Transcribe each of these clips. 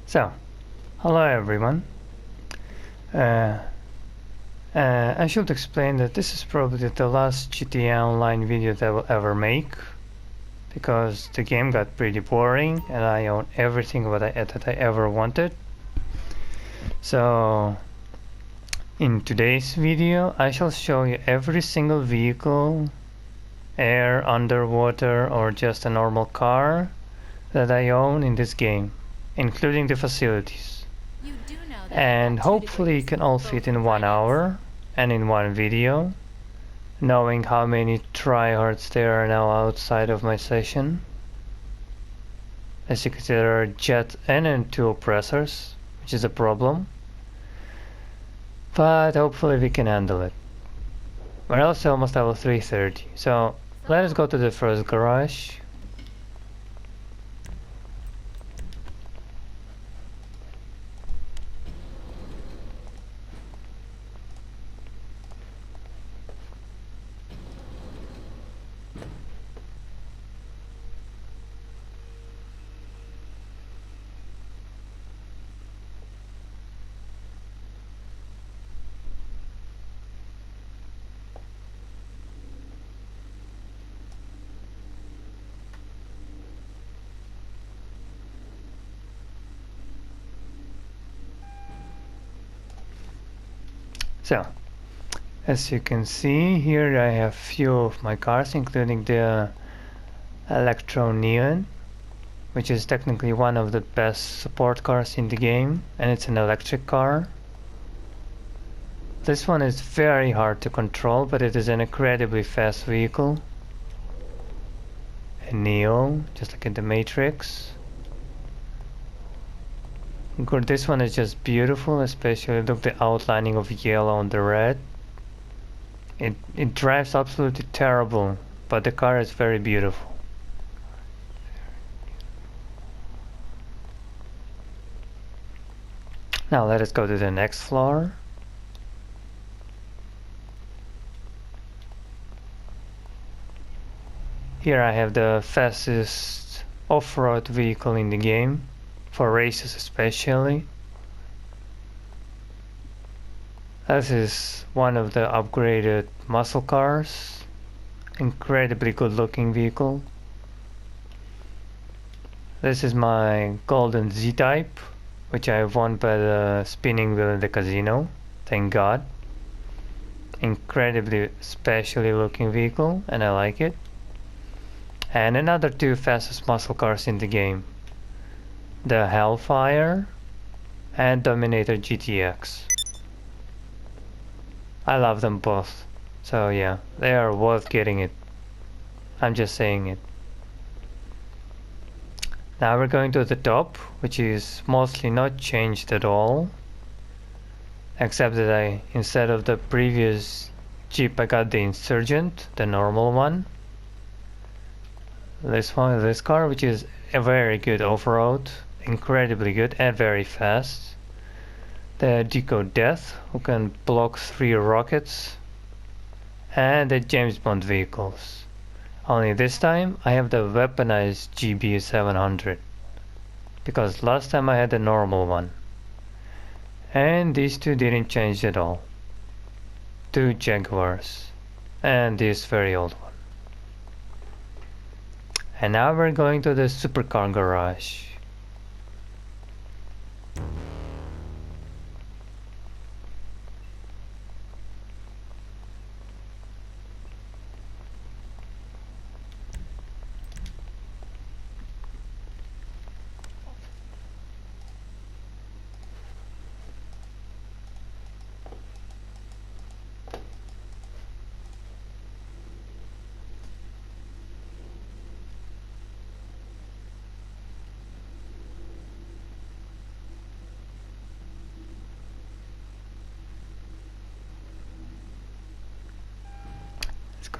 So, hello everyone. Uh, I should explain that this is probably the last GTA Online video that I will ever make, because the game got pretty boring and I own everything that I ever wanted. So, in today's video, I shall show you every single vehicle, air, underwater, or just a normal car that I own in this game, including the facilities. And hopefully you can all fit in 1 hour and in one video, knowing how many tryhards there are now outside of my session. As you can see, there are jet and two oppressors, which is a problem, but hopefully we can handle it. We're also almost level 330, so let us go to the first garage. So, as you can see here, I have few of my cars, including the Electro Neon, which is technically one of the best support cars in the game, and it's an electric car. This one is very hard to control, but it is an incredibly fast vehicle. A Neo, just like in the Matrix. Good, this one is just beautiful, especially look the outlining of yellow on the red. It drives absolutely terrible, but the car is very beautiful. Now let us go to the next floor. Here I have the fastest off-road vehicle in the game, for races especially. This is one of the upgraded muscle cars. Incredibly good looking vehicle. This is my golden Z-Type, which I won by the spinning wheel in the casino, thank God. Incredibly specially looking vehicle, and I like it. And another two fastest muscle cars in the game, the Hellfire and Dominator GTX. I love them both, so yeah, they are worth getting it. I'm just saying it. Now we're going to the top, which is mostly not changed at all, except that instead of the previous Jeep, I got the Insurgent, the normal one. This car, which is a very good off-road, incredibly good and very fast. The Gta5, who can block 3 rockets, and the James Bond vehicles. Only this time I have the weaponized Gta5, because last time I had the normal one. And these two didn't change at all. 2 Jaguars, and this very old one. And now we're going to the supercar garage.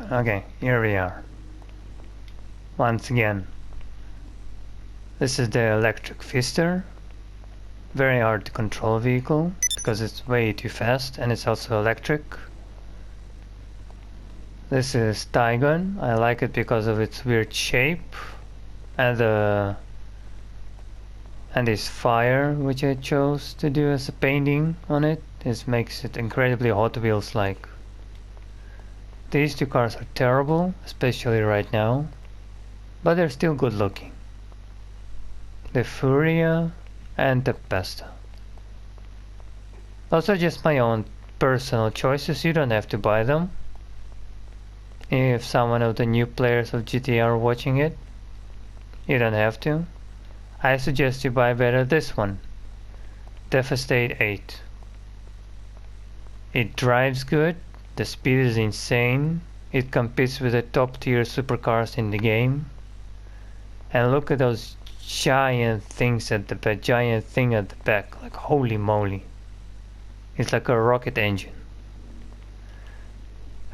Okay, here we are. Once again, this is the electric Fister. Very hard to control vehicle because it's way too fast, and it's also electric. This is Tygon. I like it because of its weird shape and And this fire, which I chose to do as a painting on it, makes it incredibly Hot Wheels like. These two cars are terrible, especially right now, but they're still good looking. The Furia and the Pesta. Those are just my own personal choices, you don't have to buy them. If someone of the new players of GTA are watching it, you don't have to. I suggest you buy better this one, Devastate 8. It drives good, the speed is insane, it competes with the top tier supercars in the game. And look at those giant things at the back, giant thing at the back, like holy moly. It's like a rocket engine.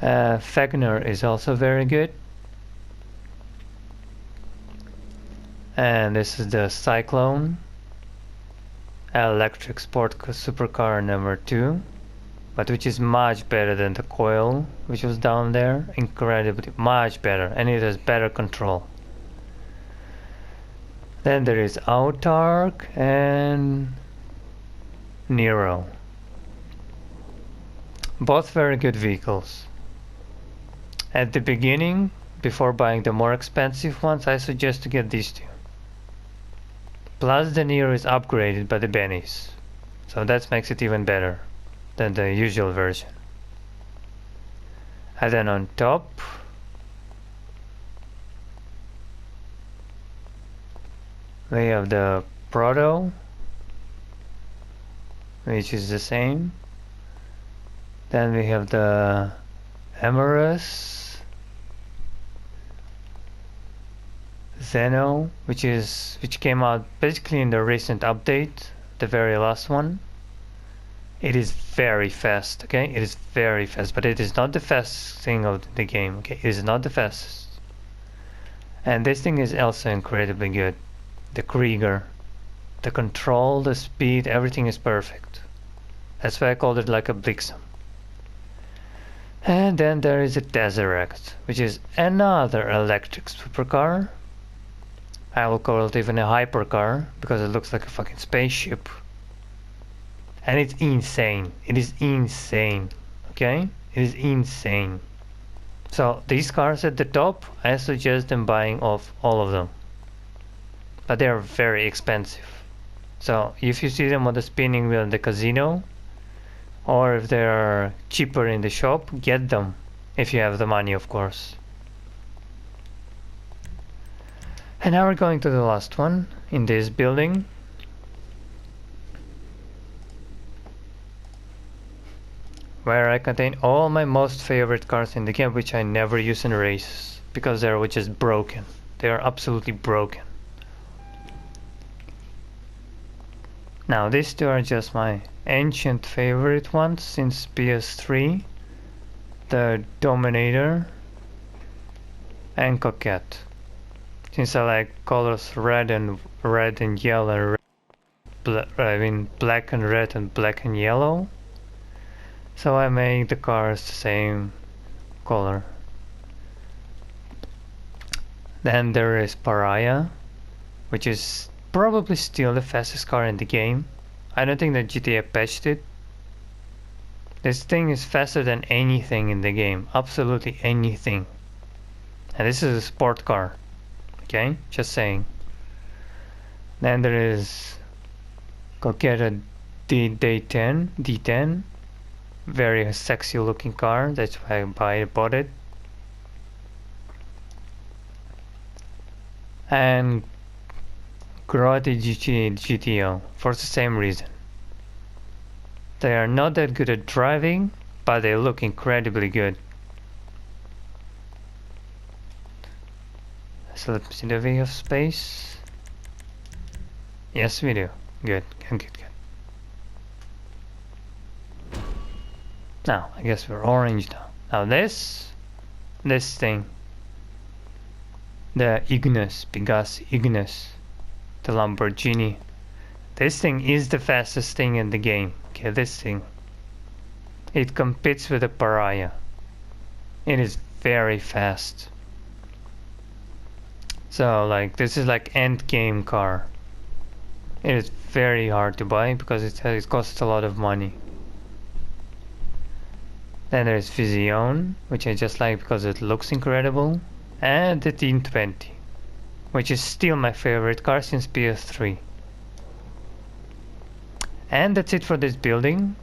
Fagner is also very good. And this is the Cyclone electric sport supercar number 2, but which is much better than the Coil, which was down there. Incredibly much better, and it has better control. Then there is Autark and Nero. Both very good vehicles. At the beginning, before buying the more expensive ones, I suggest to get these two. Plus the Nero is upgraded by the bennies, so that makes it even better than the usual version. And then on top, we have the Proto, which is the same. Then we have the Emerus, Zeno, which came out basically in the recent update, the very last one. It is very fast, okay? It is very fast, but it is not the fastest thing of the game, okay? It is not the fastest. And this thing is also incredibly good. The Krieger. The control, the speed, everything is perfect. That's why I called it like a Blixen. And then there is a Tesseract, which is another electric supercar. I will call it even a hypercar, because it looks like a fucking spaceship. And it's insane. It is insane. Okay? It is insane. So these cars at the top, I suggest them buying off all of them. But they are very expensive. So if you see them on the spinning wheel in the casino, or if they are cheaper in the shop, get them. If you have the money, of course. And now we're going to the last one in this building. Where I contain all my most favorite cars in the game, which I never use in races, because they're just broken. They are absolutely broken. Now these two are just my ancient favorite ones since PS3. The Dominator and Coquette. Since I like colors red and yellow, black and red and black and yellow, so I make the cars the same color. Then there is Pariah, which is probably still the fastest car in the game. I don't think that GTA patched it. This thing is faster than anything in the game, absolutely anything. And this is a sport car. Okay, just saying. Then there is Coquette D10, very sexy looking car. That's why I bought it. And Grotti GTO for the same reason. They are not that good at driving, but they look incredibly good. So let me see, do we have space? Yes, we do. Good. Now, I guess we're orange now. Now this thing, the Pegassi Ignis, the Lamborghini. This thing is the fastest thing in the game. Okay, this thing. It competes with the Pariah. It is very fast. So like this is like end game car. It is very hard to buy because it costs a lot of money. Then there's Vision, which I just like because it looks incredible, and the T20, which is still my favorite car since PS3. And that's it for this building.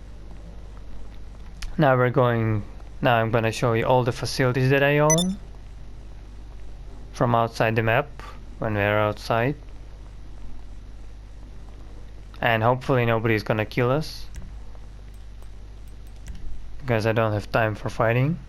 Now I'm gonna show you all the facilities that I own from outside the map when we're outside. And hopefully nobody's gonna kill us, because I don't have time for fighting.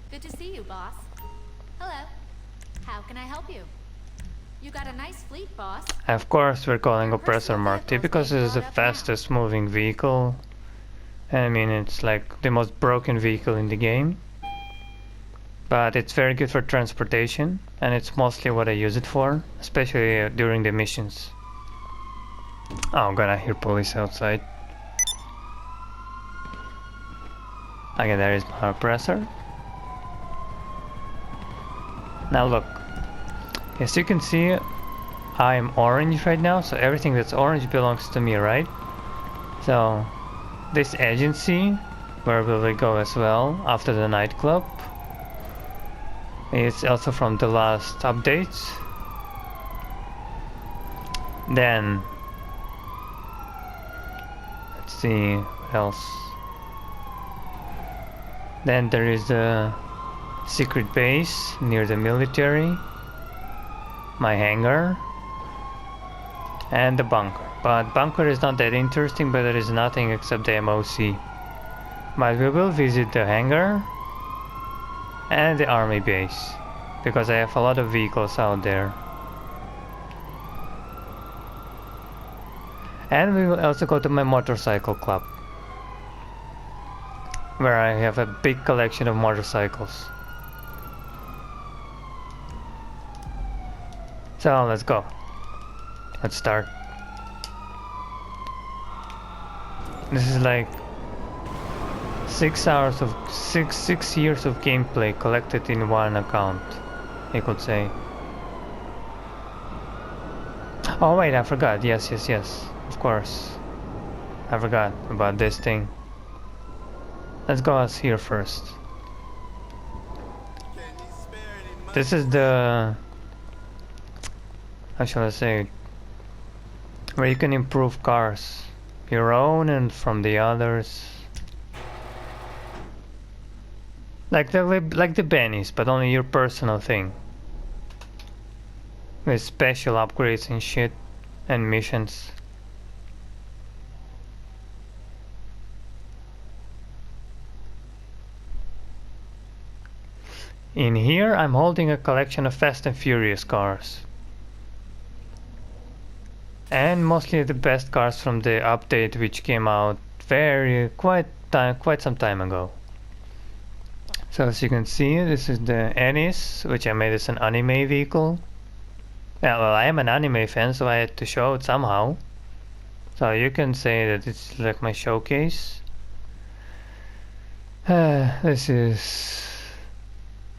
Good to see you, boss. Hello. How can I help you? You got a nice fleet, boss. Of course we're calling Oppressor Mark II because it is the fastest moving vehicle. I mean, it's like the most broken vehicle in the game. But it's very good for transportation, and it's mostly what I use it for, especially during the missions. Oh, I'm gonna hear police outside. Okay, there is my oppressor. Now look, as you can see, I'm orange right now, so everything that's orange belongs to me, right? So this agency, where will we go as well after the nightclub, is also from the last update. Then let's see what else. Then there is the secret base near the military, my hangar, and the bunker. But bunker is not that interesting, but there is nothing except the MOC. But we will visit the hangar and the army base, because I have a lot of vehicles out there. And we will also go to my motorcycle club, where I have a big collection of motorcycles. So let's go. Let's start. This is like 6 hours of six years of gameplay collected in one account, you could say. Oh wait, I forgot. Yes, of course. I forgot about this thing. Let's go us here first. This is the, how shall I say, where you can improve cars, your own and from the others, like the bennies, but only your personal thing, with special upgrades and shit and missions. In here I'm holding a collection of Fast and Furious cars. And mostly the best cars from the update, which came out quite some time ago. So as you can see, this is the Ennis, which I made as an anime vehicle. Yeah, well, I am an anime fan, so I had to show it somehow. So you can say that it's like my showcase. This is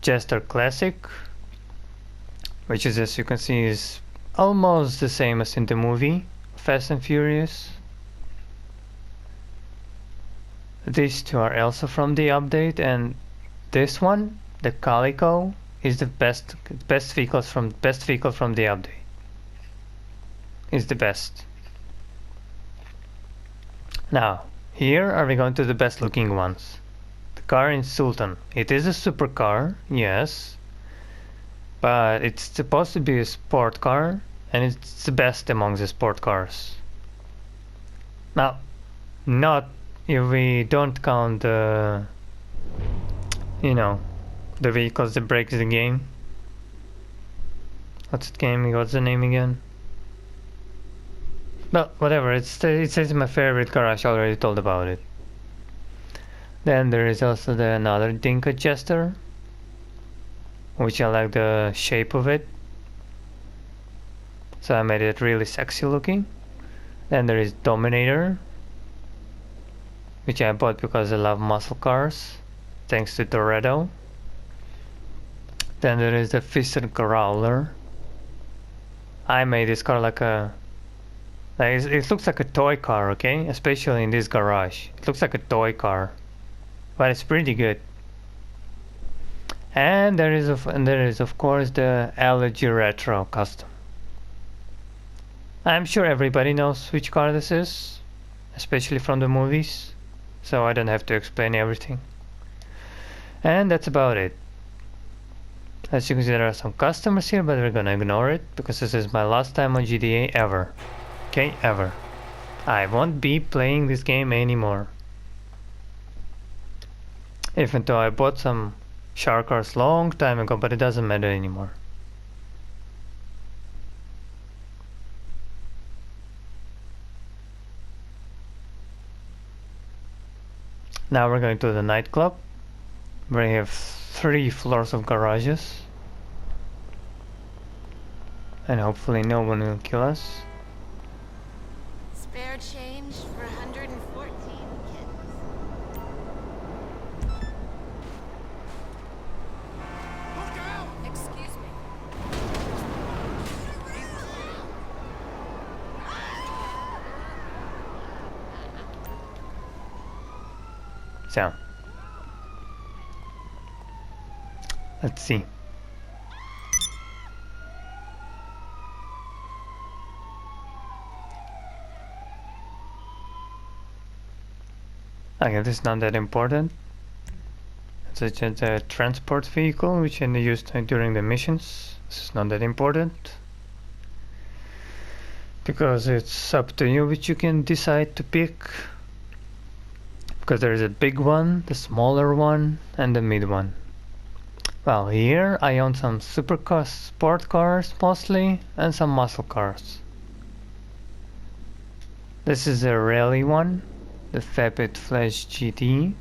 Jester Classic, which is, as you can see, is almost the same as in the movie Fast and Furious. These two are also from the update, and this one, the Calico, is the best vehicle from the update. Is the best. Now, here are we going to the best looking ones. The car in Sultan. It is a supercar, yes, but it's supposed to be a sport car, and it's the best among the sport cars. Now, not if we don't count the, the vehicles that breaks the game. What's the name again? But whatever, it says my favorite car. I already told about it. Then there is also another Dinka Jester, which I like the shape of it. so I made it really sexy looking. Then there is Dominator, which I bought because I love muscle cars, thanks to Toretto. Then there is the Fisted Growler. I made this car like it looks like a toy car, okay? Especially in this garage. It looks like a toy car, but it's pretty good. And there is of course the Allergy Retro Custom. I'm sure everybody knows which car this is, especially from the movies, so I don't have to explain everything. And that's about it. As you can see, there are some customers here, but we're gonna ignore it because this is my last time on GTA ever. Okay, ever. I won't be playing this game anymore. Even though I bought some shark cars long time ago, but it doesn't matter anymore. Now we're going to the nightclub, where we have 3 floors of garages. And hopefully no one will kill us. Spare change for 114 kittens. Look out! Excuse me. So, let's see. Okay, this is not that important. It's just a transport vehicle which I used during the missions. This is not that important, because it's up to you which you can decide to pick. Because there is a big one, the smaller one, and the mid one. Well, here I own some supercar sport cars mostly, and some muscle cars. This is a rally one, the Fabit Flash GT.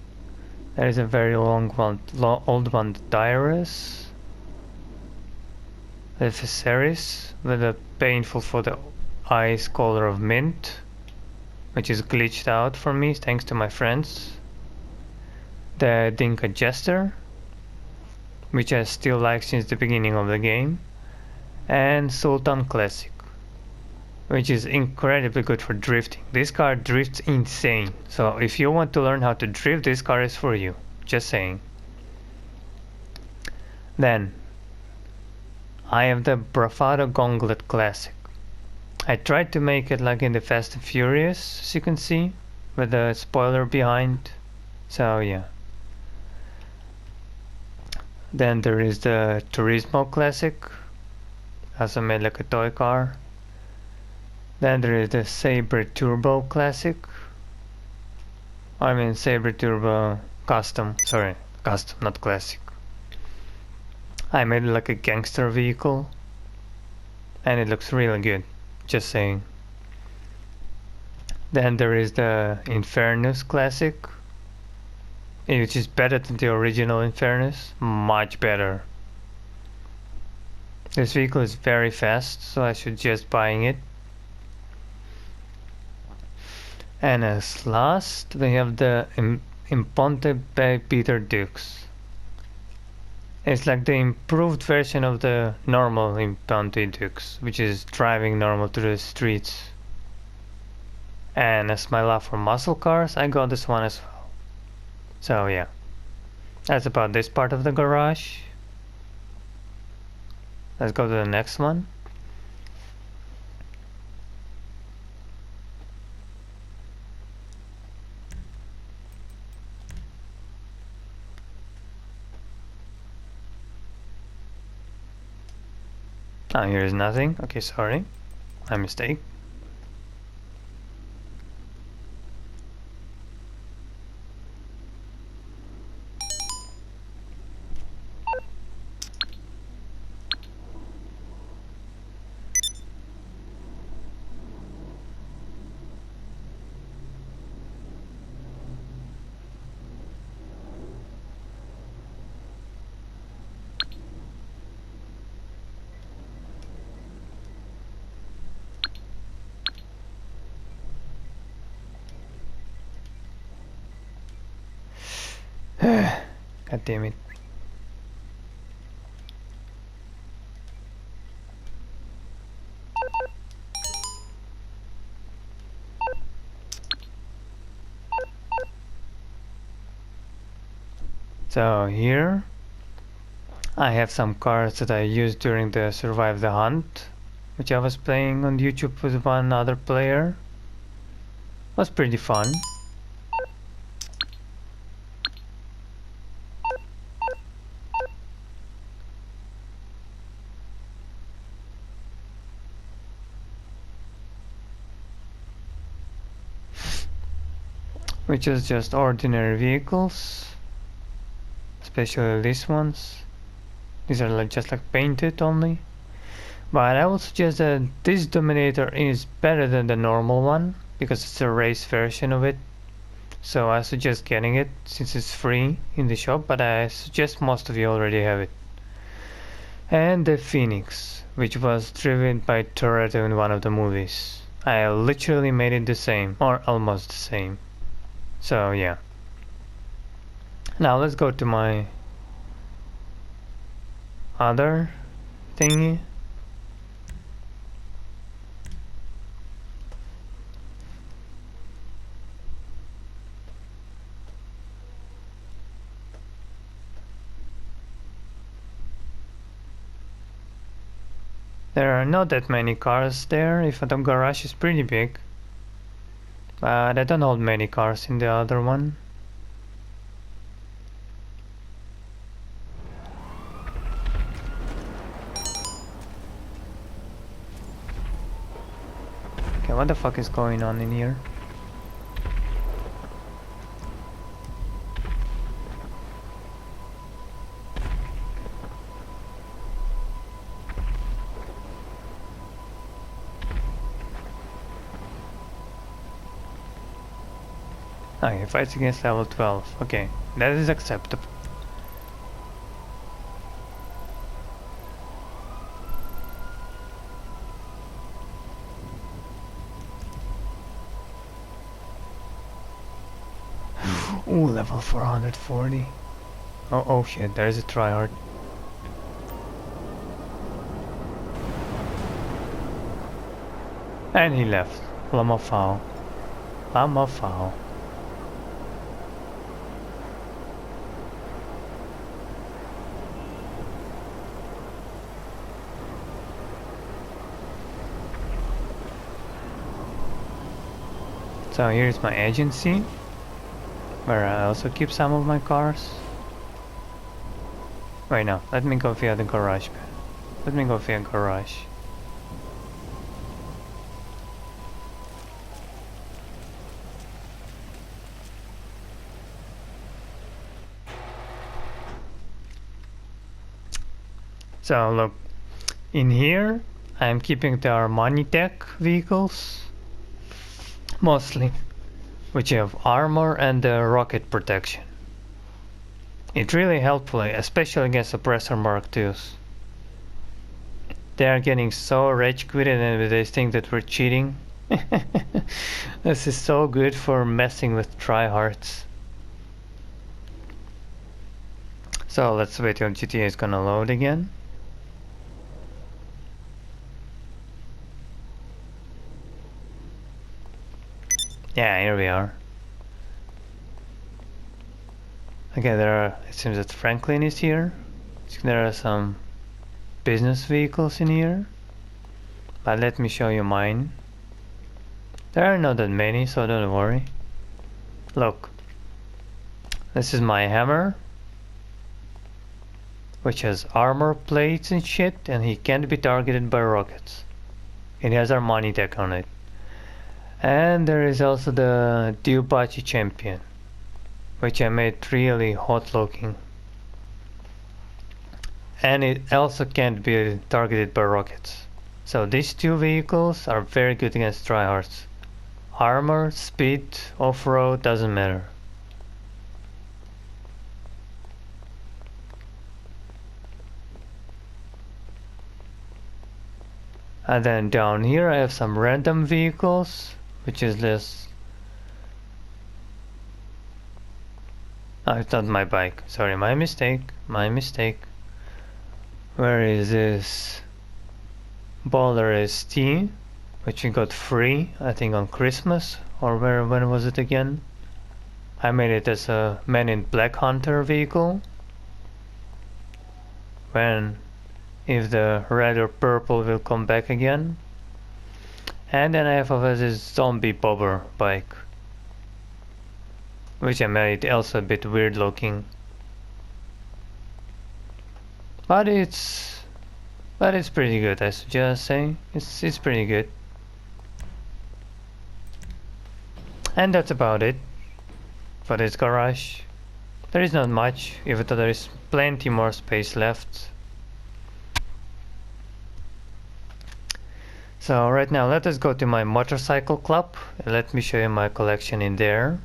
There is a very long one, old one, the Dyrus. The Viserys with a painful for the eyes color of mint, which is glitched out for me thanks to my friends. The Dinka Jester, which I still like since the beginning of the game. And Sultan Classic, which is incredibly good for drifting. This car drifts insane, so if you want to learn how to drift, this car is for you. Just saying. Then I have the Bravado Gauntlet Classic. I tried to make it like in the Fast and Furious, as you can see, with the spoiler behind. So yeah. Then there is the Turismo Classic, also made like a toy car. Then there is the Sabre Turbo Classic. I mean Sabre Turbo Custom, sorry, Custom, not Classic. I made it like a gangster vehicle, and it looks really good, just saying. Then there is the Infernus Classic, which is better than the original Infernus, much better. This vehicle is very fast, so I suggest buying it. And as last, we have the Imponte by Peter Dukes. It's like the improved version of the normal Imponte Dukes, which is driving normal through the streets. And as my love for muscle cars, I got this one as well. So yeah, that's about this part of the garage. Let's go to the next one. Oh, here is nothing. Okay, sorry. My mistake. God damn it. So here I have some cars that I used during the Survive the Hunt, which I was playing on YouTube with one other player. Was pretty fun. Which is just ordinary vehicles, especially these ones. These are like just like painted only. But I would suggest that this Dominator is better than the normal one because it's a race version of it. So I suggest getting it since it's free in the shop, but I suggest most of you already have it. And the Phoenix, which was driven by Toretto in one of the movies. I literally made it the same, or almost the same. So yeah. Now let's go to my other thingy. There are not that many cars there, if the garage is pretty big. But I don't hold many cars in the other one. Okay, what the fuck is going on in here? Oh, he fights against level 12. Okay, that is acceptable. Ooh, level 440. Oh shit, there's a tryhard. And he left. Llama foul. Llama foul. So here's my agency, where I also keep some of my cars. Wait, no, let me go via the garage. Let me go via garage. So look, in here I'm keeping the Armani Tech vehicles. Mostly, which have armor and rocket protection. It's really helpful, especially against Oppressor Mark IIs. They are getting so rage quitted and they think that we're cheating. This is so good for messing with tryhards. So let's wait till GTA is gonna load again. Yeah, here we are. Okay, it seems that Franklin is here. There are some business vehicles in here. But let me show you mine. There are not that many, so don't worry. Look. This is my hammer, which has armor plates and shit, and he can't be targeted by rockets. It has Armani Tech on it. And there is also the Gta5 champion, which I made really hot looking. And it also can't be targeted by rockets. So these two vehicles are very good against tryhards. Armor, speed, off-road, doesn't matter. And then down here I have some random vehicles, which is this Oh, it's not my bike. Sorry, my mistake. My mistake. Where is this? Baller ST, which we got free, I think on Christmas, or when was it again? I made it as a Man in Black Hunter vehicle. When, if the red or purple will come back again. And then I have this zombie bobber bike, which I made also a bit weird looking. But it's pretty good, I suggest saying. It's pretty good. And that's about it for this garage. There is not much, even though there is plenty more space left. So right now let us go to my motorcycle club and let me show you my collection in there,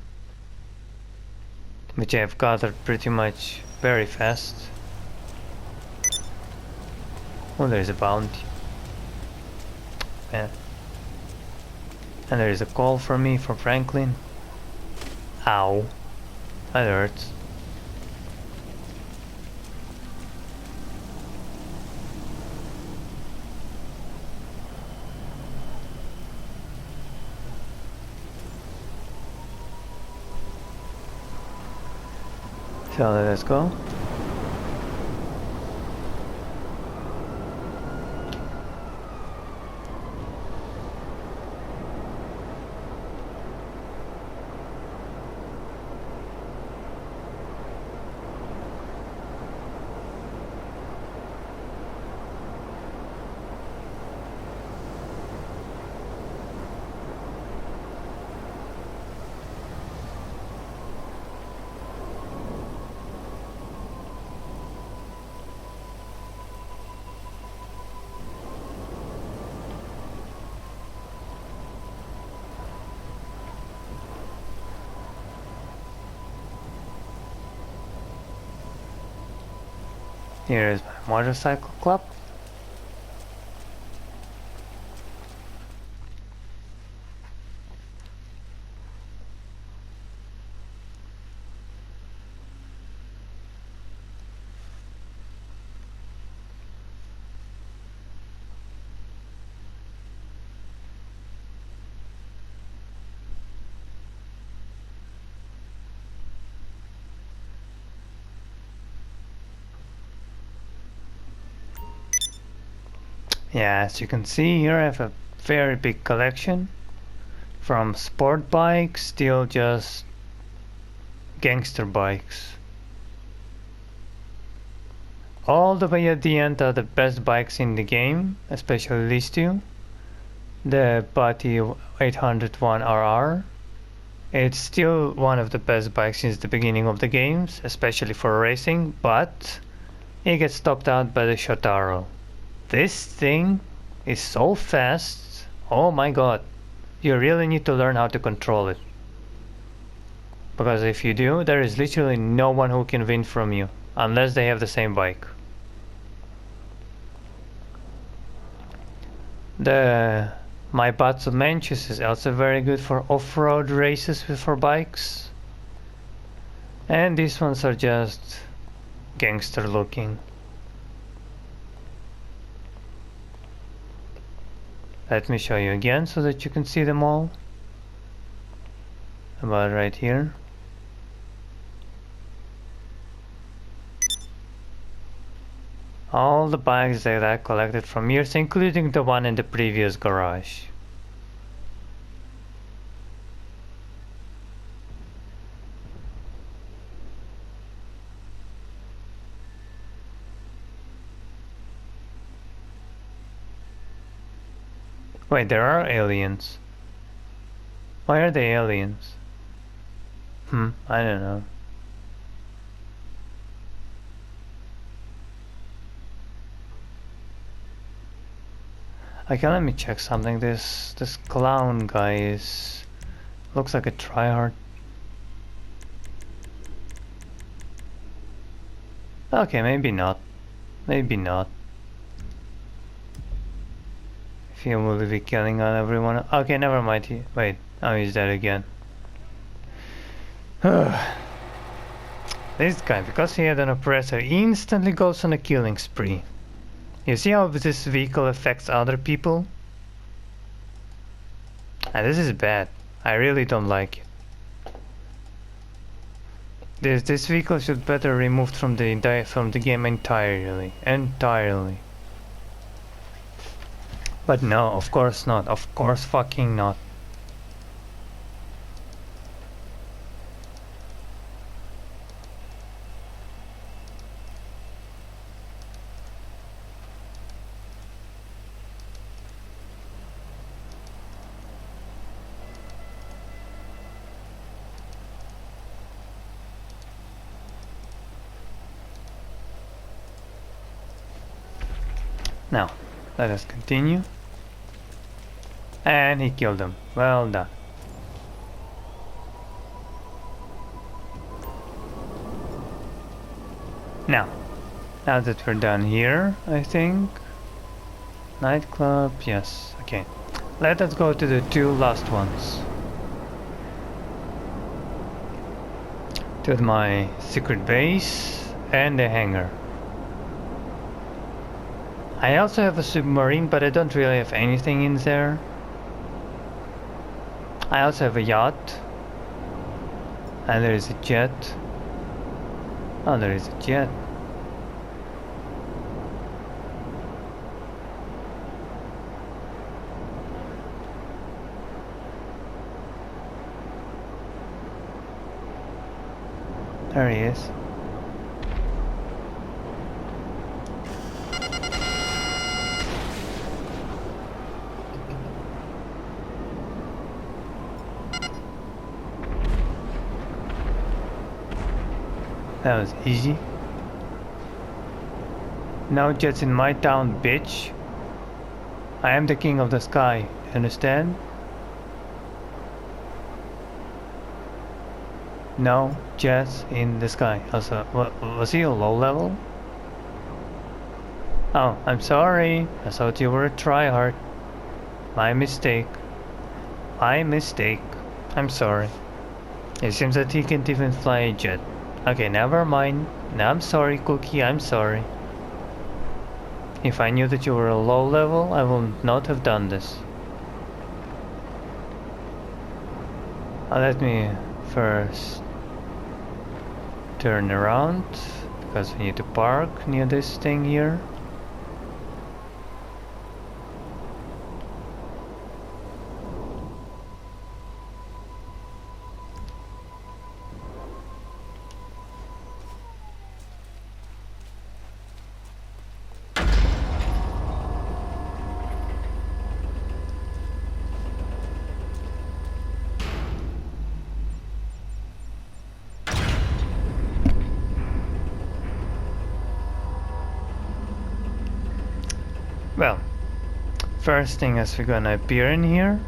which I have gathered pretty much very fast. Oh, there is a bounty. Yeah. And there is a call from me from Franklin. Ow. That hurts. So let's go. Here is my motorcycle club. Yeah, as you can see here I have a very big collection, from sport bikes till just gangster bikes. All the way at the end are the best bikes in the game, especially these two. The Bati 801RR. It's still one of the best bikes since the beginning of the games, especially for racing, but it gets stopped out by the Shotaro. This thing is so fast, oh my god, you really need to learn how to control it. Because if you do, there is literally no one who can win from you, unless they have the same bike. The Maibatsu Manchus is also very good for off-road races for bikes. And these ones are just gangster looking. Let me show you again so that you can see them all. About right here. All the bikes that I collected from years, including the one in the previous garage. Wait, there are aliens. Why are they aliens? I don't know. Okay, let me check something. This clown guy looks like a tryhard. Okay, maybe not. Maybe not. If he will be killing on everyone. Okay, never mind. Wait, oh, he's dead again. This guy, because he had an oppressor, instantly goes on a killing spree. You see how this vehicle affects other people? And this is bad. I really don't like it. This vehicle should better removed from the game entirely. But no, of course not. Of course fucking not. Now, let us continue. And he killed him. Well done. Now that we're done here, I think. Nightclub, yes, okay. Let us go to the two last ones. To my secret base and the hangar. I also have a submarine, but I don't really have anything in there. I also have a yacht. And there is a jet. Oh, there is a jet. There he is. That was easy. No jets in my town, bitch. I am the king of the sky, understand? No jets in the sky. Also, was he a low level? Oh, I'm sorry. I thought you were a tryhard. My mistake. I'm sorry. It seems that he can't even fly a jet. Okay, never mind. No, I'm sorry, Cookie, I'm sorry. If I knew that you were a low level, I would not have done this. Let me first turn around, because we need to park near this thing here. Well, first thing is we're gonna appear in here.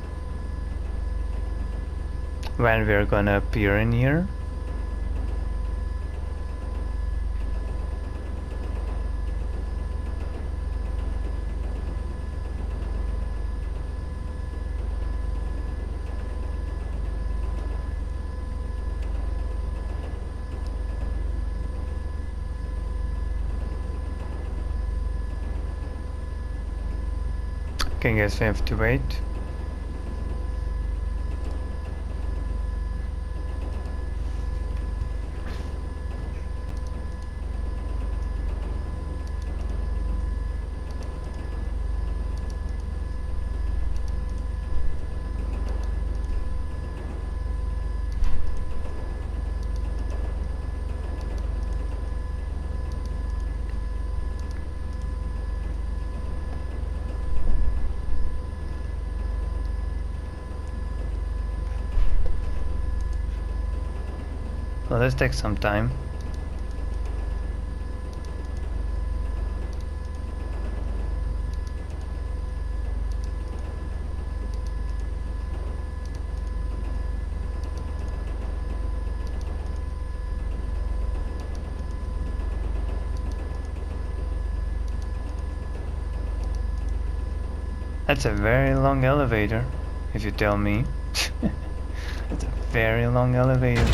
When we're gonna appear in here. Okay, guess we have to wait. Well, this takes some time. That's a very long elevator, if you tell me. It's a very long elevator.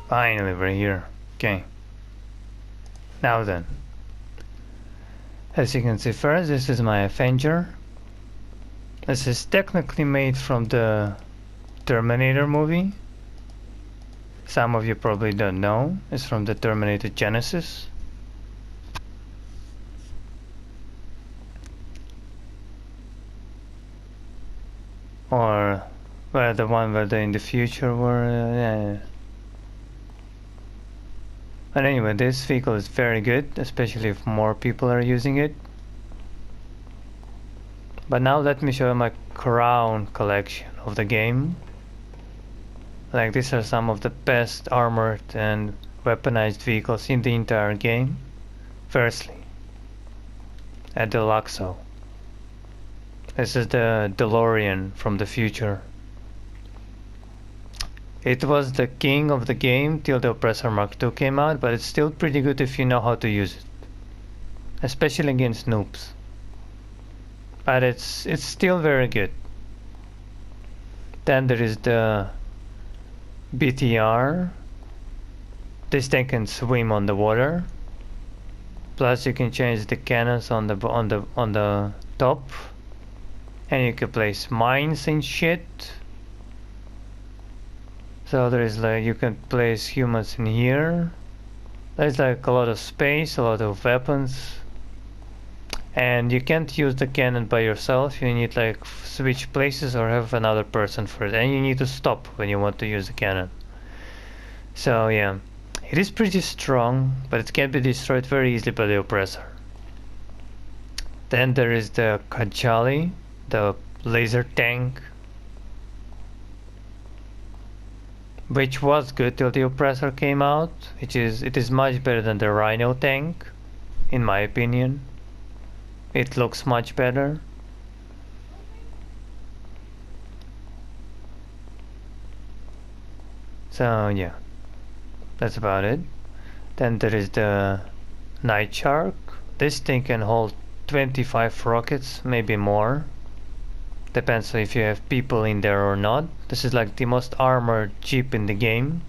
Finally, we're here. Okay. Now then. As you can see first, this is my Avenger. This is technically made from the Terminator movie. Some of you probably don't know. It's from the Terminator Genesis. Or well, the one where they in the future were. Yeah. But anyway, this vehicle is very good, especially if more people are using it. But now let me show you my crown collection of the game. Like, these are some of the best armored and weaponized vehicles in the entire game. Firstly, a Deluxo. This is the DeLorean from the future. It was the king of the game till the Oppressor Mark II came out, but it's still pretty good if you know how to use it. Especially against noobs. But it's still very good. Then there is the BTR. This thing can swim on the water. Plus you can change the cannons on the top. And you can place mines and shit. So there is like, you can place humans in here. There's like a lot of space, a lot of weapons. And you can't use the cannon by yourself. You need like switch places or have another person for it. And you need to stop when you want to use the cannon. So yeah, it is pretty strong, but it can be destroyed very easily by the Oppressor. Then there is the Kajali, the laser tank, which was good till the Oppressor came out. It is much better than the Rhino tank, in my opinion. It looks much better. So yeah, that's about it. Then there is the Night Shark. This thing can hold 25 rockets, maybe more. Depends on if you have people in there or not. This is like the most armored jeep in the game.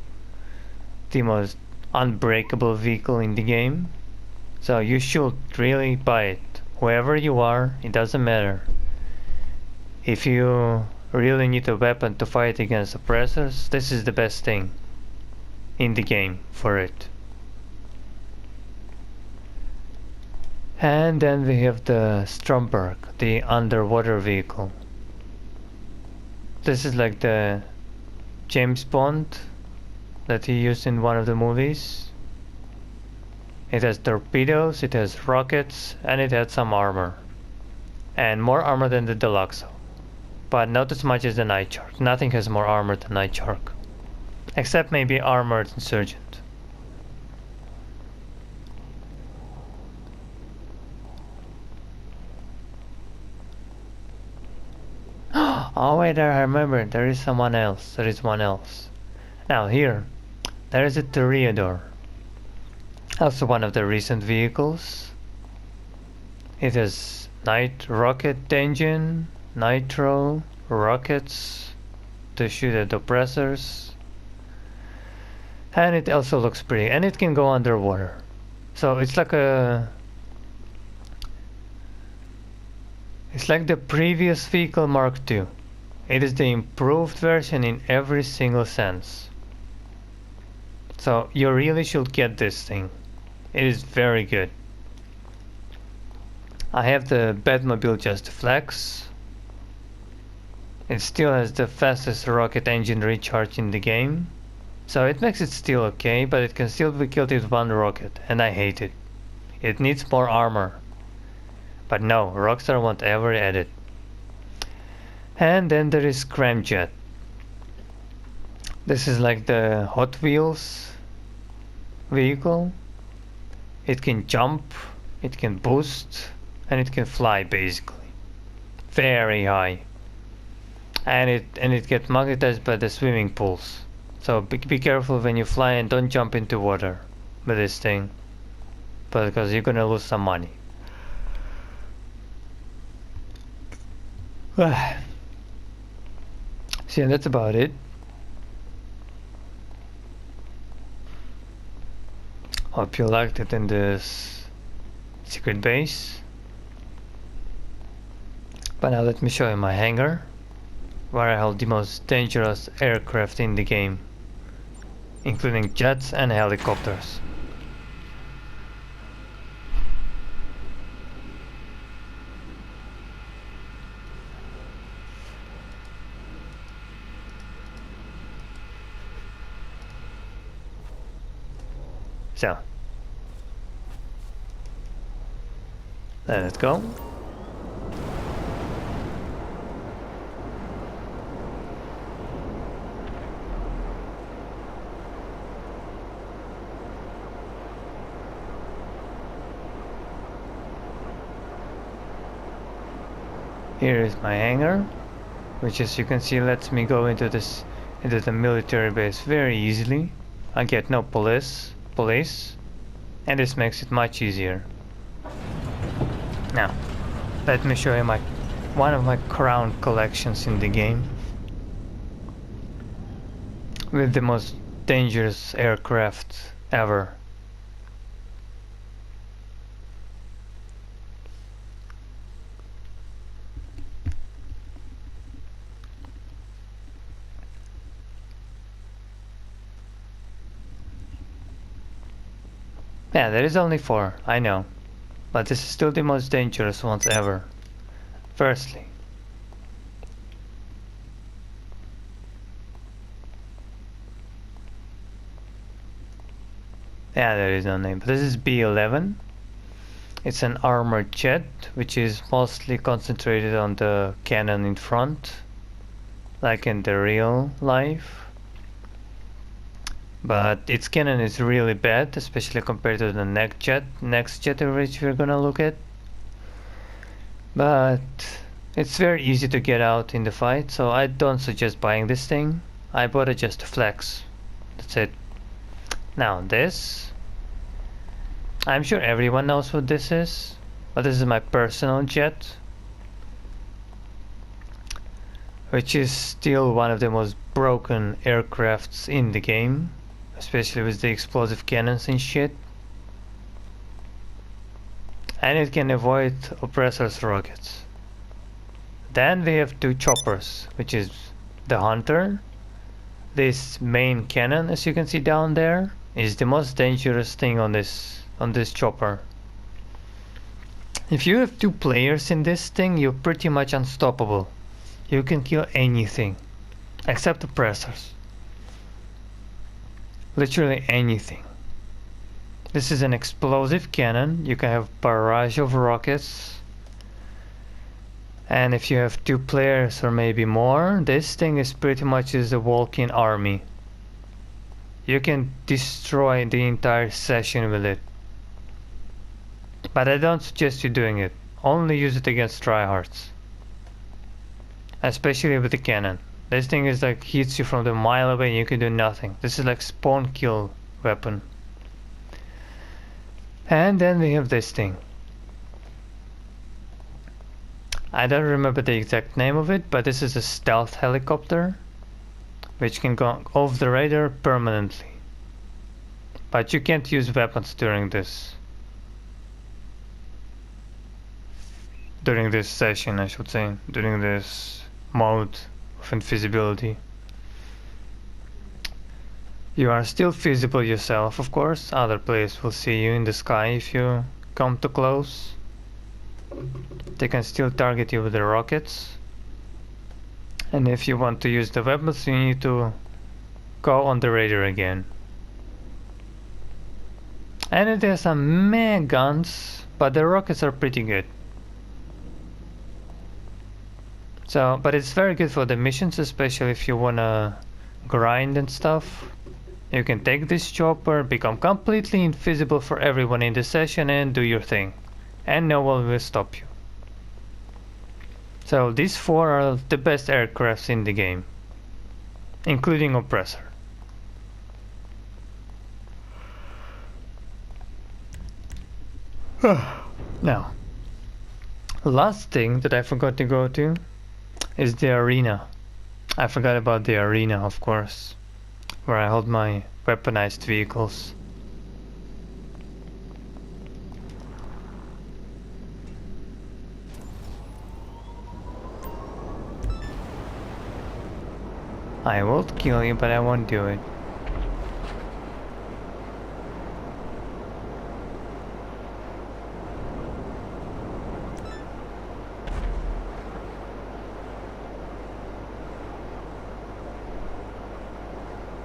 The most unbreakable vehicle in the game. So you should really buy it. Whoever you are, it doesn't matter. If you really need a weapon to fight against oppressors, this is the best thing in the game for it. And then we have the Stromberg, the underwater vehicle. This is like the James Bond that he used in one of the movies. It has torpedoes, it has rockets, and it has some armor. And more armor than the Deluxo. But not as much as the Night Shark. Nothing has more armor than Night Shark. Except maybe Armored Insurgent. Oh wait, I remember, there is someone else. There is one else. Now here, there is a Toreador. Also one of the recent vehicles. It has night rocket engine, nitro, rockets to shoot at oppressors. And it also looks pretty, and it can go underwater. So it's like the previous vehicle Mark II. It is the improved version in every single sense. So you really should get this thing. It is very good. I have the Batmobile Just Flex. It still has the fastest rocket engine recharge in the game. So it makes it still okay, but it can still be killed with one rocket, and I hate it. It needs more armor. But no, Rockstar won't ever add it. And then there is Scramjet. This is like the Hot Wheels vehicle. It can jump, it can boost, and it can fly basically. Very high. And it gets magnetized by the swimming pools. So be careful when you fly and don't jump into water with this thing. Because you're gonna lose some money. So yeah, that's about it. Hope you liked it in this secret base. But now let me show you my hangar, where I hold the most dangerous aircraft in the game, including jets and helicopters. So, let it go. Here is my hangar, which as you can see lets me go into the military base very easily. I get no police, and this makes it much easier. Now, let me show you one of my crown collections in the game, with the most dangerous aircraft ever. Yeah, there is only 4, I know, but this is still the most dangerous ones ever. Firstly, yeah, there is no name, but this is B-11. It's an armored jet, which is mostly concentrated on the cannon in front, like in the real life. But its cannon is really bad, especially compared to the next jet which we're gonna look at. But it's very easy to get out in the fight, so I don't suggest buying this thing. I bought it just to flex. That's it. Now this, I'm sure everyone knows what this is, but this is my personal jet, which is still one of the most broken aircrafts in the game, especially with the explosive cannons and shit. And it can avoid oppressors' rockets. Then we have 2 choppers, which is the Hunter. This main cannon, as you can see down there, is the most dangerous thing on this chopper. If you have 2 players in this thing, you're pretty much unstoppable. You can kill anything, except oppressors. Literally anything. This is an explosive cannon. You can have barrage of rockets. And if you have 2 players or maybe more, this thing is pretty much a walking army. You can destroy the entire session with it. But I don't suggest you doing it. Only use it against tryhards. Especially with the cannon. This thing is like hits you from the mile away and you can do nothing. This is like spawn kill weapon. And then we have this thing. I don't remember the exact name of it, but this is a stealth helicopter, which can go off the radar permanently. But you can't use weapons during this session, I should say, during this mode of invisibility. You are still visible yourself, of course. Other players will see you in the sky if you come too close. They can still target you with the rockets. And if you want to use the weapons, you need to go on the radar again. And there's some meh guns, but the rockets are pretty good. So, but it's very good for the missions, especially if you wanna grind and stuff. You can take this chopper, become completely invisible for everyone in the session and do your thing. And no one will stop you. So these 4 are the best aircrafts in the game, including Oppressor. Now, last thing that I forgot to go to is the arena. I forgot about the arena, of course, where I hold my weaponized vehicles. I will kill you, but I won't do it.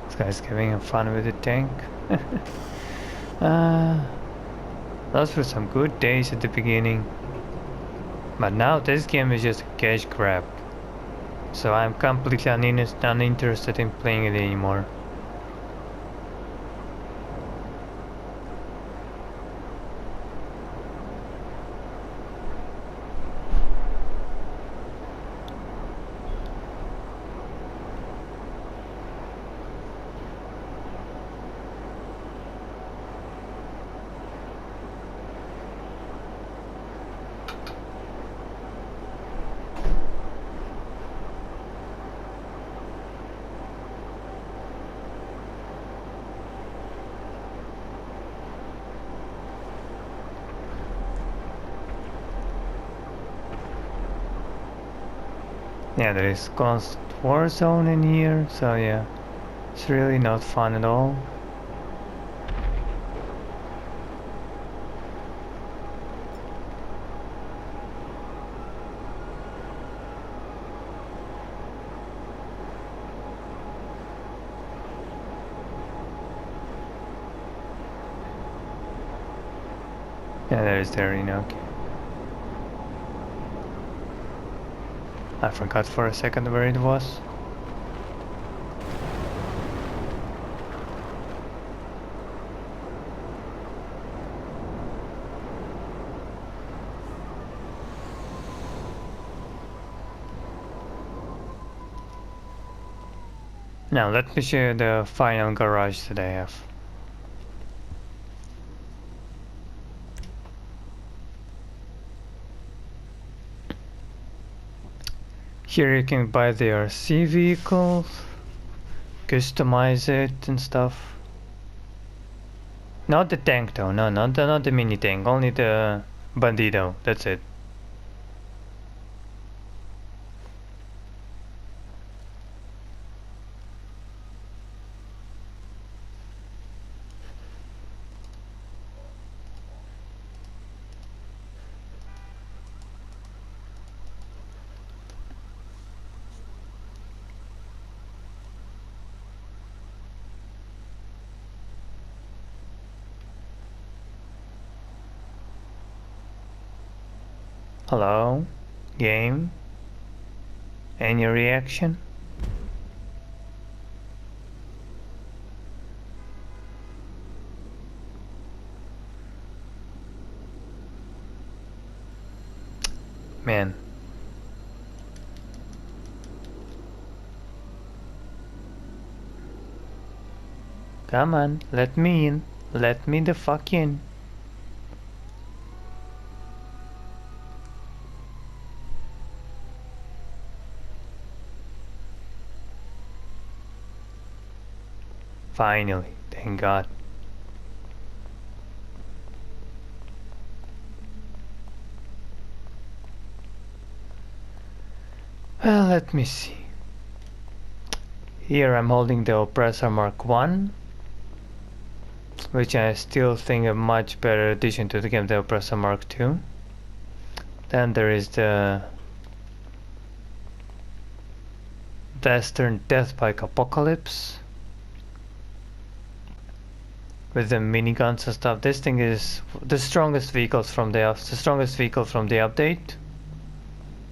This guy's having fun with the tank. Those were some good days at the beginning. But now this game is just a cash grab. So I'm completely uninterested in playing it anymore. Yeah, there is constant war zone in here, so yeah, it's really not fun at all. Yeah, there is the arena, okay. I forgot for a second where it was. Now let me show you the final garage that I have. Here you can buy the RC vehicles, customize it and stuff. Not the tank though, no, not the mini tank, only the Bandito, that's it. Hello? Game? Any reaction? Man. Come on, let me in. Let me the fuck in. Finally, thank God. Well, let me see. Here I'm holding the Oppressor Mark 1, which I still think a much better addition to the game than the Oppressor Mark 2. Then there is the Western Death Bike Apocalypse with the miniguns and stuff. This thing is the strongest vehicle from the update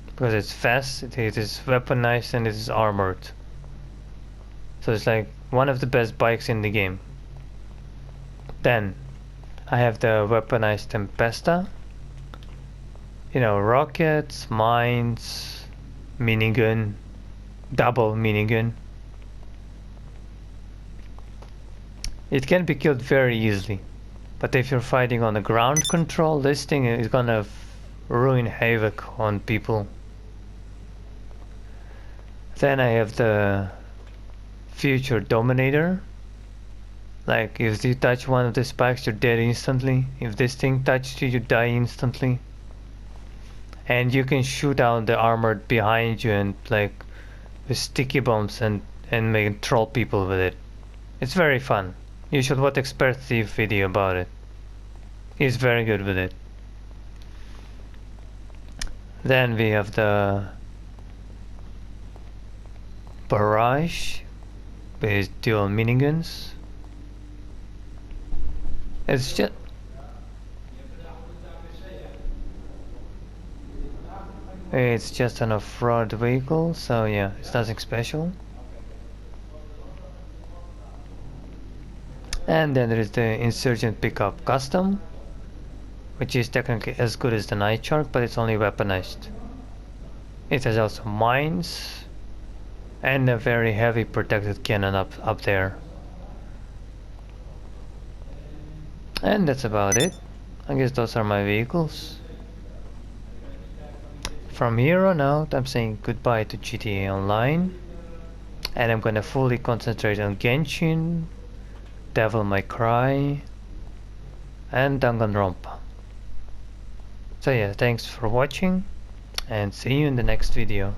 because it's fast, it is weaponized, and it is armored. So it's like one of the best bikes in the game. Then I have the weaponized Tempesta. You know, rockets, mines, minigun, double minigun. It can be killed very easily, but if you're fighting on the ground control, this thing is gonna ruin havoc on people. Then I have the Future Dominator. Like, if you touch one of the spikes, you're dead instantly. If this thing touches you, you die instantly. And you can shoot out the armor behind you and like with sticky bombs and and make troll people with it. It's very fun. You should watch Expert Thief video about it. He's very good with it. Then we have the Barrage with dual miniguns. It's just an off-road vehicle, so yeah, it's nothing special. And then there is the Insurgent Pickup Custom, which is technically as good as the Night Shark, but it's only weaponized. It has also mines and a very heavy protected cannon up there. And that's about it. I guess those are my vehicles. From here on out, I'm saying goodbye to GTA Online, and I'm gonna fully concentrate on Genshin, Devil May Cry, and Danganronpa. So yeah, thanks for watching, and see you in the next video.